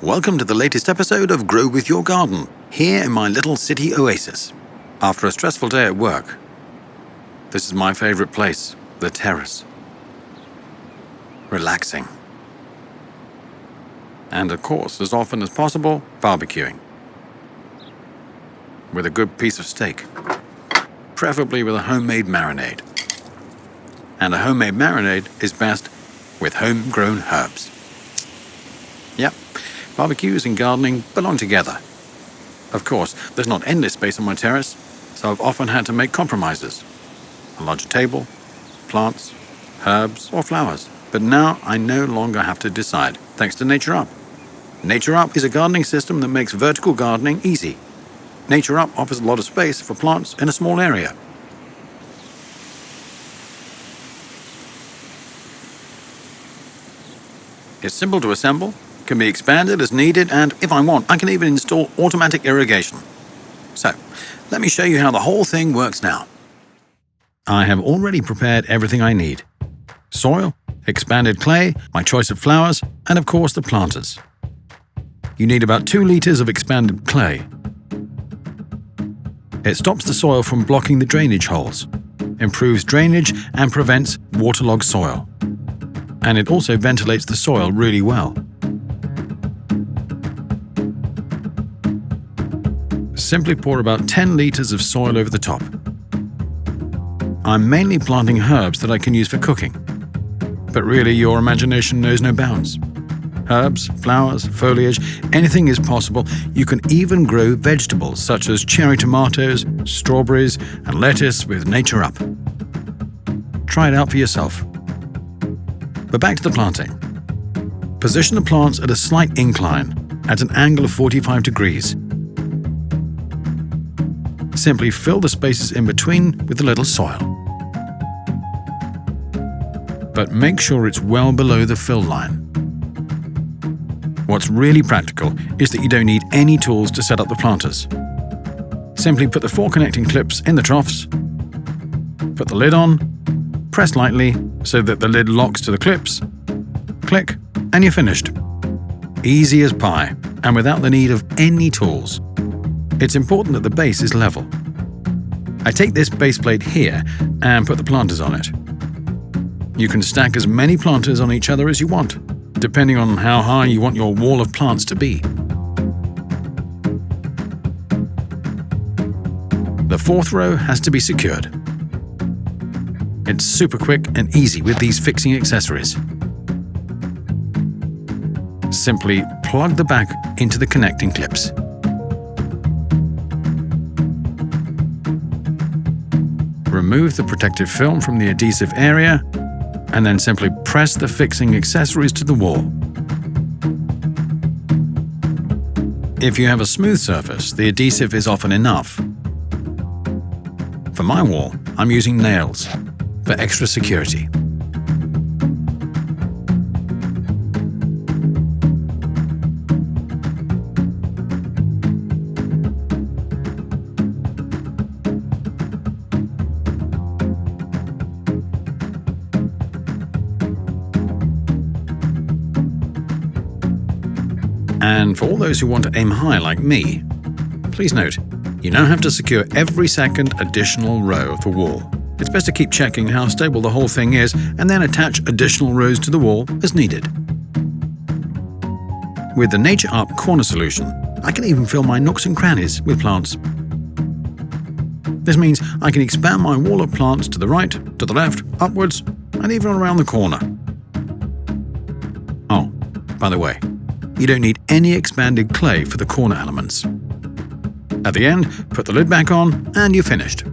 Welcome to the latest episode of Grow With Your Garden, here in my little city oasis. After a stressful day at work, this is my favorite place, the terrace. Relaxing. And of course, as often as possible, barbecuing. With a good piece of steak. Preferably with a homemade marinade. And a homemade marinade is best with homegrown herbs. Yep, barbecues and gardening belong together. Of course, there's not endless space on my terrace, so I've often had to make compromises. A larger table, plants, herbs, or flowers. But now I no longer have to decide, thanks to NatureUp. NatureUp is a gardening system that makes vertical gardening easy. NatureUp offers a lot of space for plants in a small area. It's simple to assemble, can be expanded as needed, and if I want, I can even install automatic irrigation. So, let me show you how the whole thing works now. I have already prepared everything I need. Soil, expanded clay, my choice of flowers, and of course the planters. You need about 2 liters of expanded clay. It stops the soil from blocking the drainage holes, improves drainage, and prevents waterlogged soil. And it also ventilates the soil really well. Simply pour about 10 liters of soil over the top. I'm mainly planting herbs that I can use for cooking. But really, your imagination knows no bounds. Herbs, flowers, foliage, anything is possible. You can even grow vegetables such as cherry tomatoes, strawberries, and lettuce with NatureUp. Try it out for yourself. But back to the planting. Position the plants at a slight incline, at an angle of 45 degrees. Simply fill the spaces in between with a little soil. But make sure it's well below the fill line. What's really practical is that you don't need any tools to set up the planters. Simply put the 4 connecting clips in the troughs, put the lid on, press lightly so that the lid locks to the clips, click, and you're finished. Easy as pie, and without the need of any tools. It's important that the base is level. I take this base plate here and put the planters on it. You can stack as many planters on each other as you want, depending on how high you want your wall of plants to be. The 4th row has to be secured. It's super quick and easy with these fixing accessories. Simply plug the back into the connecting clips. Remove the protective film from the adhesive area, and then simply press the fixing accessories to the wall. If you have a smooth surface, the adhesive is often enough. For my wall, I'm using nails for extra security. And for all those who want to aim high like me, please note, you now have to secure every second additional row of the wall. It's best to keep checking how stable the whole thing is and then attach additional rows to the wall as needed. With the NatureUp corner solution, I can even fill my nooks and crannies with plants. This means I can expand my wall of plants to the right, to the left, upwards, and even around the corner. Oh, by the way, you don't need any expanded clay for the corner elements. At the end, put the lid back on and you're finished.